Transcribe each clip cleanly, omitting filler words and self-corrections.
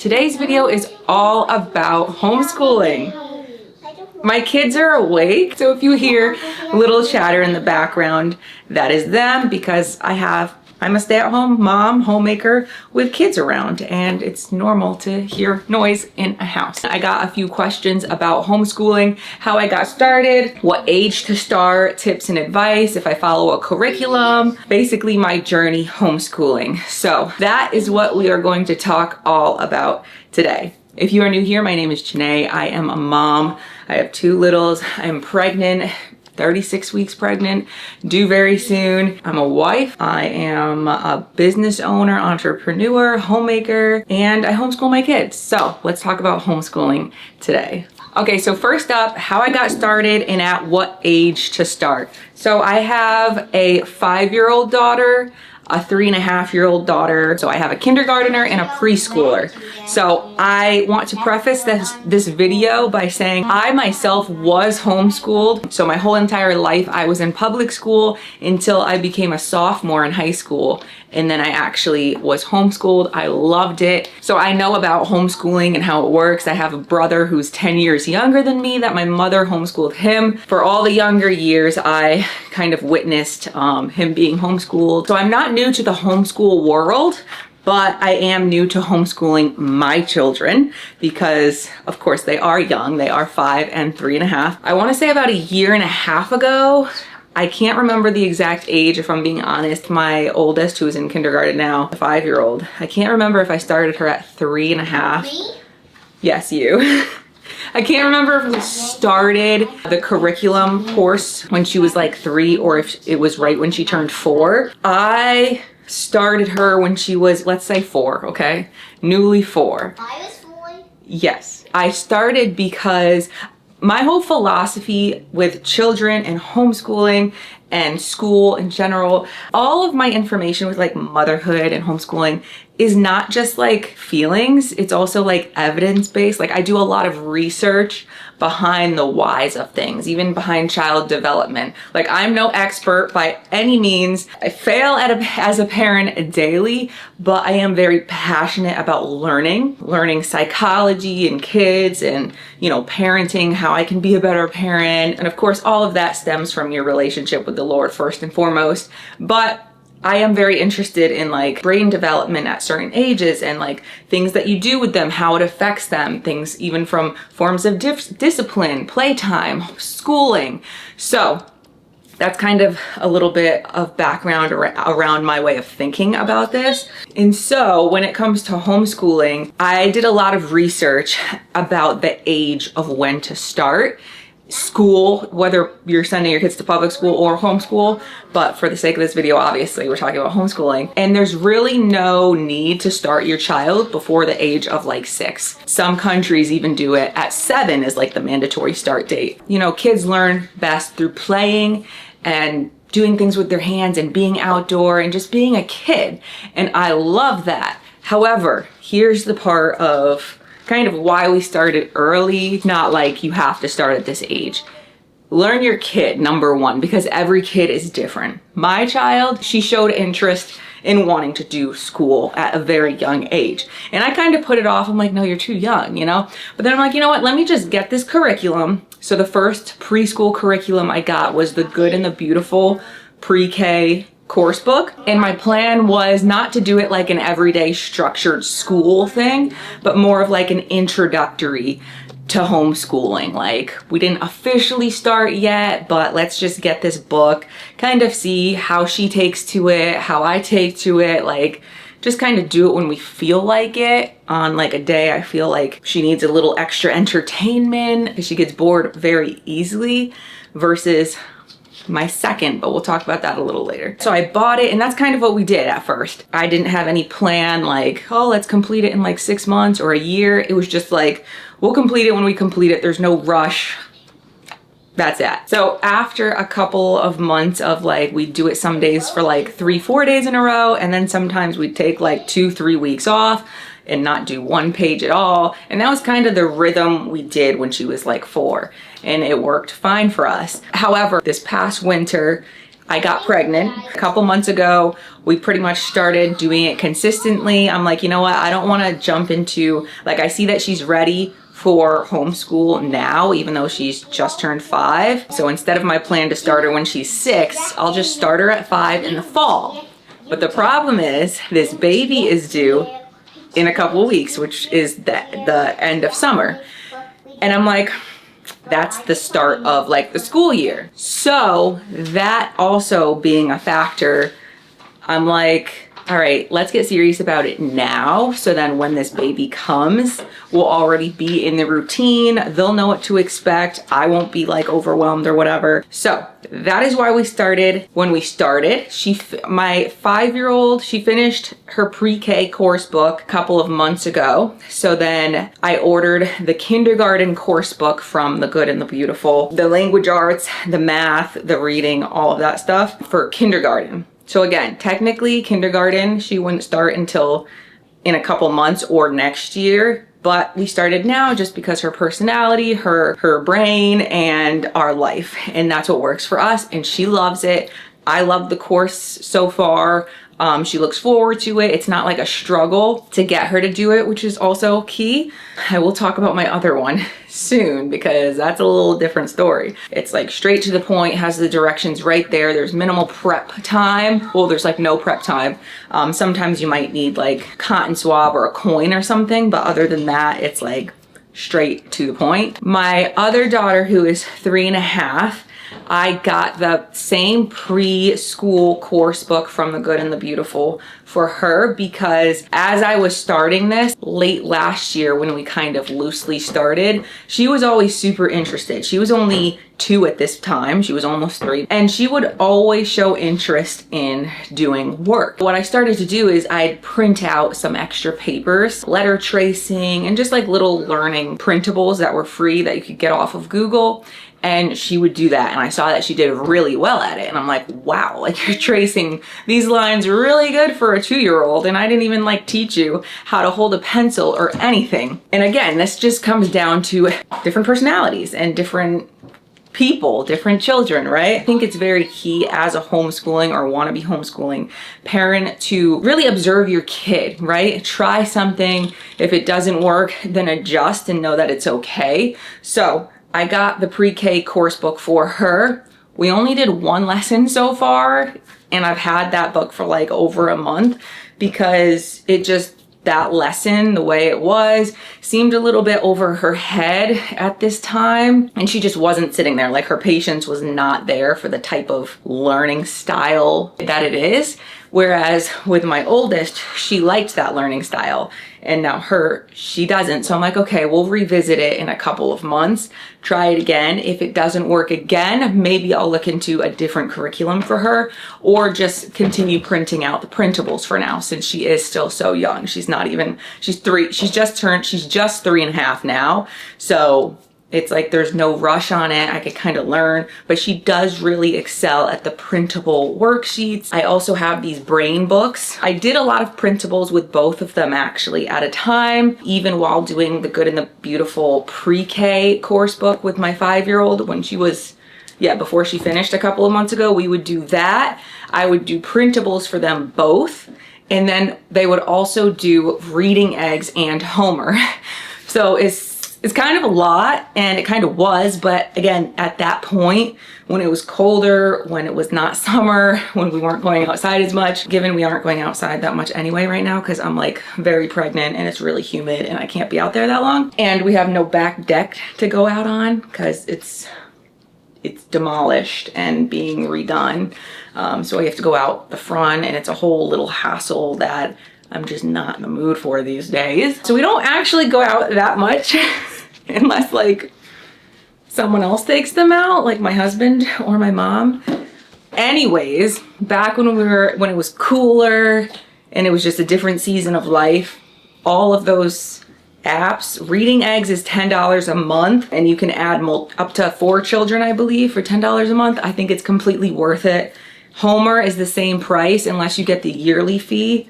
Today's video is all about homeschooling. My kids are awake, so if you hear a little chatter in the background, that is them because I'm a stay-at-home mom, homemaker with kids around, and it's normal to hear noise in a house. I got a few questions about homeschooling, how I got started, what age to start, tips and advice, if I follow a curriculum, basically my journey homeschooling. So that is what we are going to talk all about today. If you are new here, my name is Janae. I am a mom. I have two littles. I'm pregnant. 36 weeks pregnant, due very soon. I'm a wife. I am a business owner, entrepreneur, homemaker, and I homeschool my kids. So let's talk about homeschooling today. Okay, so first up, how I got started and at what age to start. So I have a 5-year-old daughter, a 3.5-year-old daughter. So I have a kindergartner and a preschooler. So I want to preface this video by saying I myself was homeschooled. So my whole entire life I was in public school until I became a sophomore in high school. And then I actually was homeschooled. I loved it. So I know about homeschooling and how it works. I have a brother who's 10 years younger than me that my mother homeschooled him. For all the younger years, I kind of witnessed him being homeschooled. So I'm not new to the homeschool world, but I am new to homeschooling my children because of course they are young. They are 5 and 3.5. I want to say about 1.5 years ago, I can't remember the exact age if I'm being honest. My oldest, who is in kindergarten now, a 5-year-old, I can't remember if I started her at 3.5. Me? Yes, you. I can't remember if we started the curriculum course when she was like 3 or if it was right when she turned 4. I started her when she was, let's say 4, okay? Newly 4. I was 4. Yes. I started because my whole philosophy with children and homeschooling and school in general, all of my information with like motherhood and homeschooling is not just like feelings, it's also like evidence-based. Like I do a lot of research behind the whys of things, even behind child development. Like I'm no expert by any means. I fail as a parent daily, but I am very passionate about learning psychology in kids and, you know, parenting, how I can be a better parent. And of course, all of that stems from your relationship with the Lord first and foremost. But I am very interested in like brain development at certain ages and like things that you do with them, how it affects them, things even from forms of discipline, playtime, schooling. So that's kind of a little bit of background around my way of thinking about this. And so when it comes to homeschooling, I did a lot of research about the age of when to start school, whether you're sending your kids to public school or homeschool, but for the sake of this video, obviously we're talking about homeschooling. And there's really no need to start your child before the age of like 6. Some countries even do it at 7 is like the mandatory start date. You know, kids learn best through playing and doing things with their hands and being outdoor and just being a kid. And I love that. However, here's the part of kind of why we started early, not like you have to start at this age. Learn your kid, number one, because every kid is different. My child, she showed interest in wanting to do school at a very young age. And I kind of put it off. I'm like, no, you're too young, you know? But then I'm like, you know what? Let me just get this curriculum. So the first preschool curriculum I got was the Good and the Beautiful pre-K course book. And my plan was not to do it like an everyday structured school thing, but more of like an introductory to homeschooling. Like we didn't officially start yet, but let's just get this book, kind of see how she takes to it, how I take to it, like just kind of do it when we feel like it. On like a day I feel like she needs a little extra entertainment because she gets bored very easily versus my second, but we'll talk about that a little later. So I bought it and that's kind of what we did at first. I didn't have any plan like, oh, let's complete it in like 6 months or a year. It was just like, we'll complete it when we complete it. There's no rush. That's it. So after a couple of months of like, we do it some days for like 3-4 days in a row. And then sometimes we'd take like 2-3 weeks off and not do one page at all. And that was kind of the rhythm we did when she was like 4. And it worked fine for us. However, this past winter, I got pregnant a couple months ago. We pretty much started doing it consistently. I'm like, you know what? I don't want to jump into, like, I see that she's ready for homeschool now, even though she's just turned 5. So instead of my plan to start her when she's 6, I'll just start her at 5 in the fall. But the problem is this baby is due in a couple of weeks, which is the end of summer. And I'm like, that's the start of like the school year. So that also being a factor, I'm like, all right, let's get serious about it now. So then when this baby comes, we'll already be in the routine. They'll know what to expect. I won't be like overwhelmed or whatever. So that is why we started. When we started, my 5-year-old, she finished her pre-K course book a couple of months ago. So then I ordered the kindergarten course book from The Good and the Beautiful, the language arts, the math, the reading, all of that stuff for kindergarten. So again, technically kindergarten, she wouldn't start until in a couple months or next year, but we started now just because her personality, her brain, and our life, and that's what works for us, and she loves it. I love the course so far. She looks forward to it. It's not like a struggle to get her to do it, which is also key. I will talk about my other one soon because that's a little different story. It's like straight to the point, has the directions right there. There's minimal prep time. Well, there's like no prep time. Sometimes you might need like cotton swab or a coin or something, but other than that, it's like straight to the point. My other daughter, who is 3.5, I got the same preschool course book from The Good and the Beautiful for her because as I was starting this late last year when we kind of loosely started, she was always super interested. She was only 2 at this time. She was almost 3. And she would always show interest in doing work. What I started to do is I'd print out some extra papers, letter tracing, and just like little learning printables that were free that you could get off of Google. And she would do that, and I saw that she did really well at it, and I'm like, wow, like you're tracing these lines really good for a 2-year-old, and I didn't even like teach you how to hold a pencil or anything. And again, this just comes down to different personalities and different people, different children, right? I think it's very key as a homeschooling or wannabe homeschooling parent to really observe your kid, right? Try something. If it doesn't work, then adjust and know that it's okay. So I got the pre-K course book for her. We only did 1 lesson so far, and I've had that book for like over a month because it just, that lesson, the way it was, seemed a little bit over her head at this time, and she just wasn't sitting there. Like her patience was not there for the type of learning style that it is. Whereas with my oldest, she liked that learning style, and now she doesn't. So I'm like, okay, we'll revisit it in a couple of months, try it again. If it doesn't work again, maybe I'll look into a different curriculum for her, or just continue printing out the printables for now, since she is still so young. She's not even, she's 3, she's just 3.5 now. So it's like there's no rush on it. I could kind of learn, but she does really excel at the printable worksheets. I also have these brain books. I did a lot of printables with both of them actually at a time, even while doing The Good and the Beautiful pre-K course book with my 5-year-old when she was, before she finished a couple of months ago. We would do that. I would do printables for them both. And then they would also do reading eggs and Homer. So it's kind of a lot, and it kind of was, but again, at that point, when it was colder, when it was not summer, when we weren't going outside as much, given we aren't going outside that much anyway right now because I'm like very pregnant and it's really humid and I can't be out there that long. And we have no back deck to go out on because it's demolished and being redone. So I have to go out the front, and it's a whole little hassle that I'm just not in the mood for these days. So we don't actually go out that much unless like someone else takes them out, like my husband or my mom. Anyways, back when it was cooler and it was just a different season of life, all of those apps, reading eggs is $10 a month, and you can add up to 4 children, I believe, for $10 a month. I think it's completely worth it. Homer is the same price unless you get the yearly fee.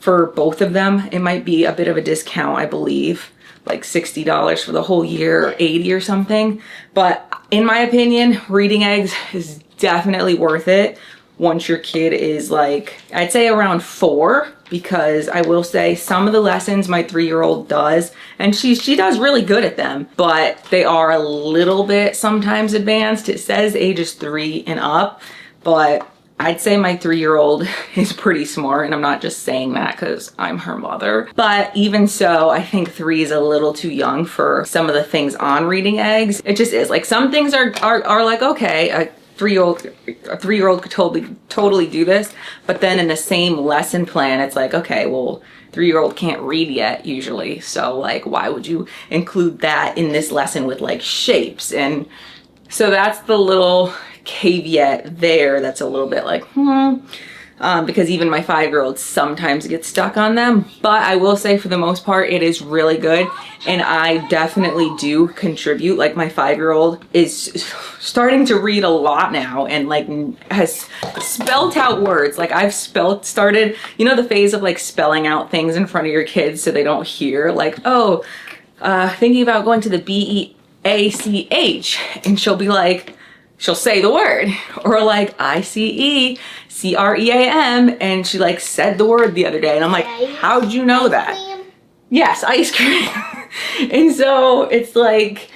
For both of them, it might be a bit of a discount, I believe, like $60 for the whole year or $80 or something. But in my opinion, reading eggs is definitely worth it. once your kid is like, I'd say around 4, because I will say some of the lessons my 3-year-old does, and she does really good at them, but they are a little bit sometimes advanced. It says ages 3 and up, but I'd say my 3-year-old is pretty smart, and I'm not just saying that because I'm her mother. But even so, I think 3 is a little too young for some of the things on reading eggs. It just is. Like, some things are like, okay, a 3-year-old could totally do this, but then in the same lesson plan, it's like, okay, well, 3-year-old can't read yet usually, so like, why would you include that in this lesson with like shapes? And so that's the little caveat there that's a little bit like, because even my 5-year-old sometimes gets stuck on them. But I will say, for the most part, it is really good, and I definitely do contribute. Like, my 5-year-old is starting to read a lot now, and like has spelled out words. Like, I've started, you know, the phase of like spelling out things in front of your kids so they don't hear, like, oh, thinking about going to the BEACH, and she'll be like, she'll say the word, or like ICECREAM, and she like said the word the other day, and I'm like, how'd you know that? Yes, ice cream. And so it's like,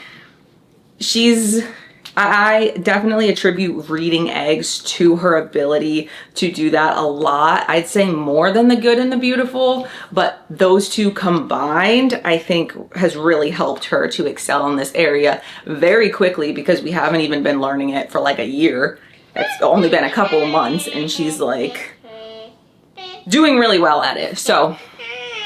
I definitely attribute reading eggs to her ability to do that a lot. I'd say more than the good and the beautiful, but those two combined, I think, has really helped her to excel in this area very quickly, because we haven't even been learning it for like a year. It's only been a couple of months, and she's like doing really well at it. So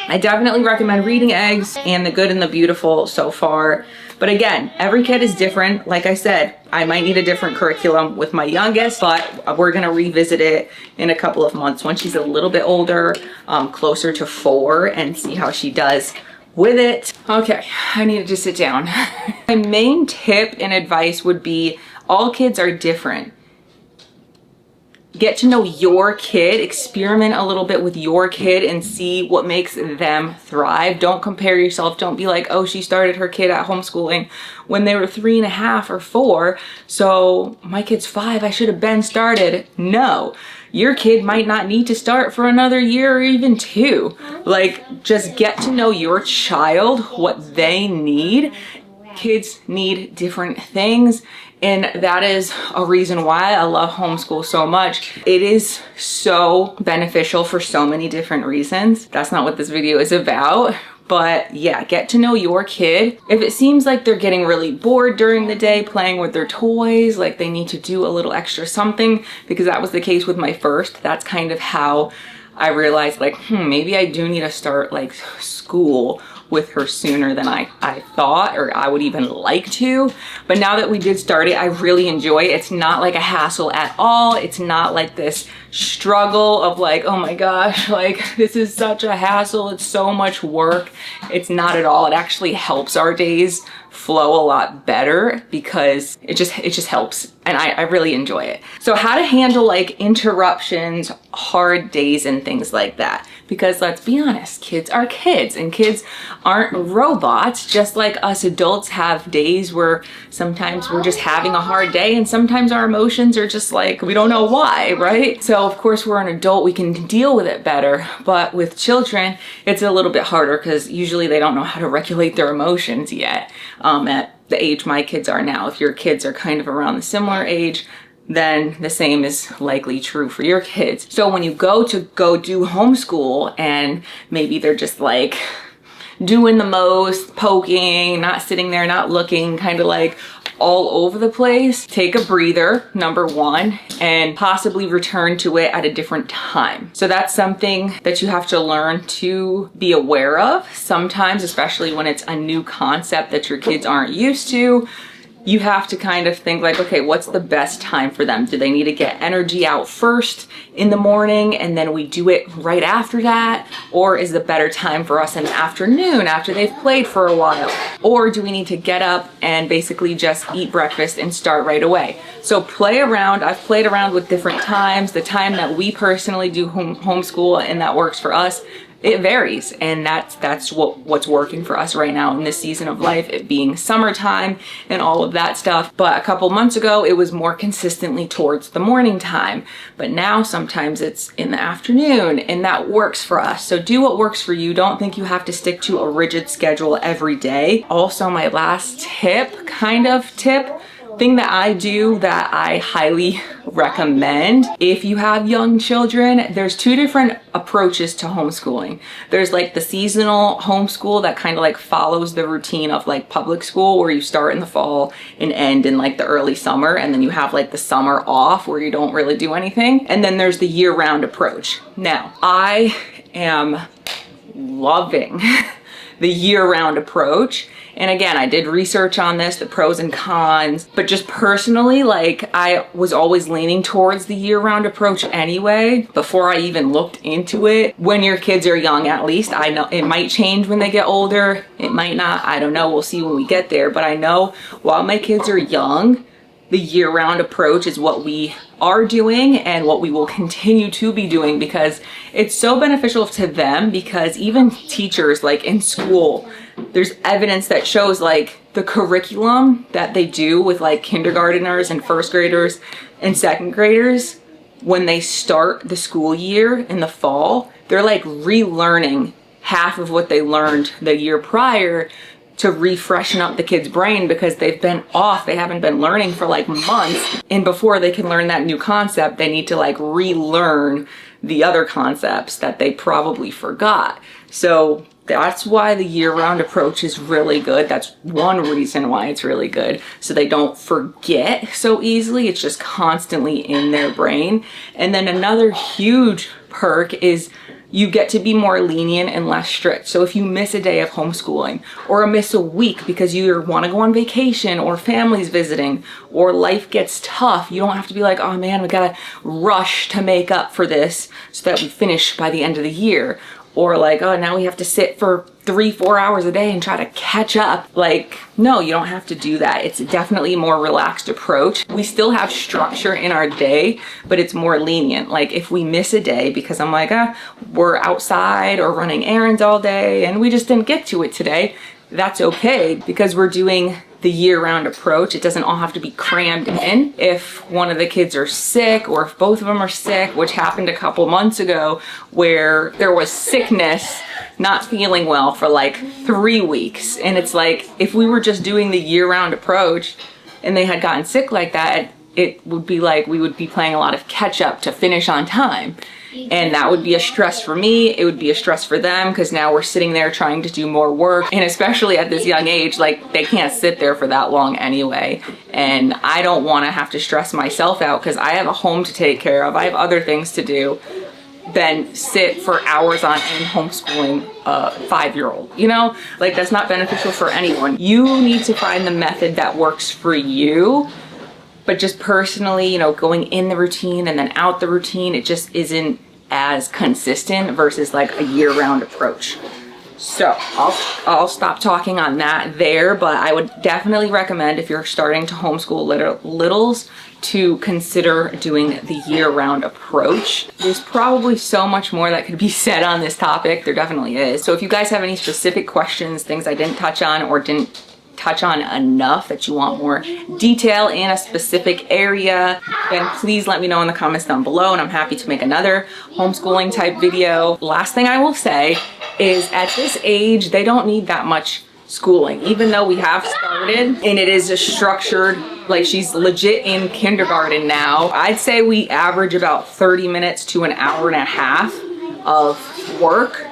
I definitely recommend reading eggs and the good and the beautiful so far. But again, every kid is different. Like I said, I might need a different curriculum with my youngest, but we're gonna revisit it in a couple of months when she's a little bit older, closer to 4, and see how she does with it. Okay, I need to just sit down. My main tip and advice would be, all kids are different. Get to know your kid, experiment a little bit with your kid, and see what makes them thrive. Don't compare yourself. Don't be like, oh, she started her kid at homeschooling when they were 3.5 or 4, so my kid's 5, I should have been started. No, your kid might not need to start for another year or even 2. Like, just get to know your child, what they need. Kids need different things, and that is a reason why I love homeschool so much. It is so beneficial for so many different reasons. That's not what this video is about, but yeah, get to know your kid. If it seems like they're getting really bored during the day playing with their toys, like they need to do a little extra something, because that was the case with my first. That's kind of how I realized, like, maybe I do need to start like school with her sooner than I thought, or I would even like to. But now that we did start it, I really enjoy it. It's not like a hassle at all. It's not like this struggle of like, oh my gosh, like this is such a hassle, it's so much work. It's not at all. It actually helps our days flow a lot better, because it just helps, and I really enjoy it. So how to handle like interruptions, hard days, and things like that, because let's be honest, kids are kids, and kids aren't robots. Just like us adults have days where sometimes we're just having a hard day, and sometimes our emotions are just like, we don't know why, right? So of course we're an adult, we can deal with it better, but with children it's a little bit harder, because usually they don't know how to regulate their emotions yet. At the age my kids are now. If your kids are kind of around the similar age, then the same is likely true for your kids. So when you go do homeschool, and maybe they're just like doing the most, poking, not sitting there, not looking, kind of like all over the place, take a breather, number 1, and possibly return to it at a different time. So that's something that you have to learn to be aware of. Sometimes, especially when it's a new concept that your kids aren't used to, you have to kind of think like, okay, what's the best time for them? Do they need to get energy out first in the morning, and then we do it right after that? Or is the better time for us in the afternoon after they've played for a while? Or do we need to get up and basically just eat breakfast and start right away? So play around. I've played around with different times. The time that we personally do homeschool and that works for us it varies, and that's what's working for us right now in this season of life, it being summertime and all of that stuff. But a couple months ago it was more consistently towards the morning time, but now sometimes it's in the afternoon, and that works for us. So do what works for you. Don't think you have to stick to a rigid schedule every day. Also, my last thing that I do that I highly recommend, if you have young children, there's two different approaches to homeschooling. There's like the seasonal homeschool that kind of like follows the routine of like public school, where you start in the fall and end in like the early summer, and then you have like the summer off where you don't really do anything. And then there's the year-round approach. Now, I am loving the year-round approach. And again, I did research on this, the pros and cons, but just personally, like, I was always leaning towards the year-round approach anyway, before I even looked into it. When your kids are young, at least, I know it might change when they get older. It might not, I don't know, we'll see when we get there. But I know while my kids are young, the year-round approach is what we are doing and what we will continue to be doing, because it's so beneficial to them. Because even teachers, like in school, there's evidence that shows like the curriculum that they do with like kindergarteners and first graders and second graders, when they start the school year in the fall, they're like relearning half of what they learned the year prior, to refreshen up the kid's brain, because they've been off, they haven't been learning for like months, and before they can learn that new concept, they need to like relearn the other concepts that they probably forgot. So that's why the year-round approach is really good. That's one reason why it's really good, so they don't forget so easily. It's just constantly in their brain. And then another huge perk is you get to be more lenient and less strict. So if you miss a day of homeschooling, or miss a week because you want to go on vacation, or family's visiting, or life gets tough, you don't have to be like, oh man, we gotta rush to make up for this so that we finish by the end of the year. Or like, oh, now we have to sit for 3-4 hours a day and try to catch up. Like, no, you don't have to do that. It's definitely a more relaxed approach. We still have structure in our day, but it's more lenient. Like if we miss a day because I'm like, we're outside or running errands all day and we just didn't get to it today, that's okay, because we're doing the year-round approach. It doesn't all have to be crammed in. If one of the kids are sick, or if both of them are sick, which happened a couple months ago, where there was sickness, not feeling well for like 3 weeks. And it's like, if we were just doing the year-round approach and they had gotten sick like that, it would be like we would be playing a lot of catch up to finish on time. And that would be a stress for me. It would be a stress for them, because now we're sitting there trying to do more work. And especially at this young age, like they can't sit there for that long anyway. And I don't want to have to stress myself out, because I have a home to take care of. I have other things to do than sit for hours on end homeschooling a 5-year-old. You know, like that's not beneficial for anyone. You need to find the method that works for you. But just personally, you know, going in the routine and then out the routine, it just isn't as consistent versus like a year-round approach. So I'll stop talking on that there, but I would definitely recommend, if you're starting to homeschool littles, to consider doing the year-round approach. There's probably so much more that could be said on this topic. There definitely is. So if you guys have any specific questions, things I didn't touch on or didn't touch on enough that you want more detail in a specific area, then please let me know in the comments down below, and I'm happy to make another homeschooling type video. Last thing I will say is, at this age, they don't need that much schooling, even though we have started and it is a structured, like she's legit in kindergarten now. I'd say we average about 30 minutes to an hour and a half of work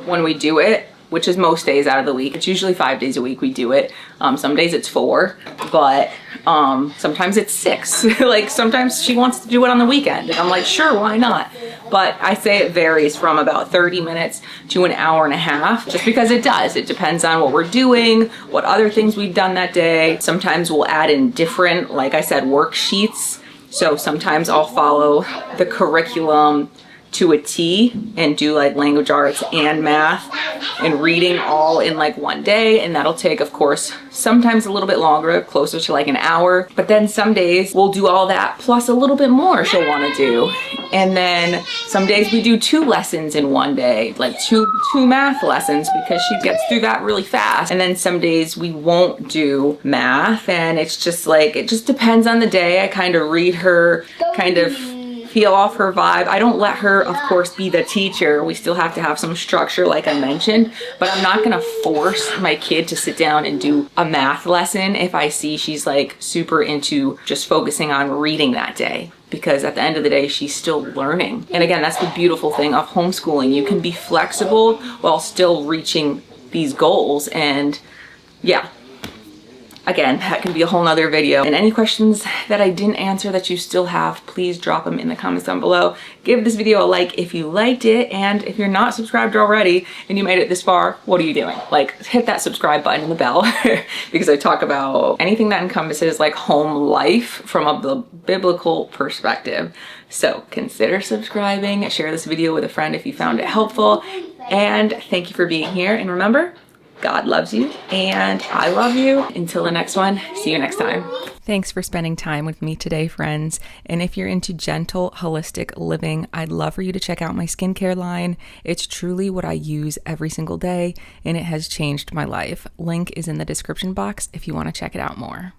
when we do it, which is most days out of the week. It's usually 5 days a week we do it. Some days it's 4, but sometimes it's 6. Like sometimes she wants to do it on the weekend, and I'm like, sure, why not? But I say it varies from about 30 minutes to an hour and a half, just because it does. It depends on what we're doing, what other things we've done that day. Sometimes we'll add in different, like I said, worksheets. So sometimes I'll follow the curriculum to a T and do like language arts and math and reading all in like one day, and that'll take, of course, sometimes a little bit longer, closer to like an hour. But then some days we'll do all that plus a little bit more she'll want to do, And then some days we do 2 lessons in one day, like two math lessons, because she gets through that really fast. And then some days we won't do math, and it's just like, it just depends on the day. I kind of read her, kind of feel off her vibe. I don't let her, of course, be the teacher. We still have to have some structure, like I mentioned, but I'm not gonna force my kid to sit down and do a math lesson if I see she's like super into just focusing on reading that day, because at the end of the day, she's still learning. And again, that's the beautiful thing of homeschooling. You can be flexible while still reaching these goals. And yeah, again, that can be a whole nother video. And any questions that I didn't answer that you still have, please drop them in the comments down below. Give this video a like if you liked it. And if you're not subscribed already and you made it this far, what are you doing? Like, hit that subscribe button and the bell because I talk about anything that encompasses like home life from a biblical perspective. So consider subscribing, share this video with a friend if you found it helpful. And thank you for being here. And remember, God loves you and I love you. Until the next one, see you next time. Thanks for spending time with me today, friends. And if you're into gentle, holistic living, I'd love for you to check out my skincare line. It's truly what I use every single day, and it has changed my life. Link is in the description box if you want to check it out more.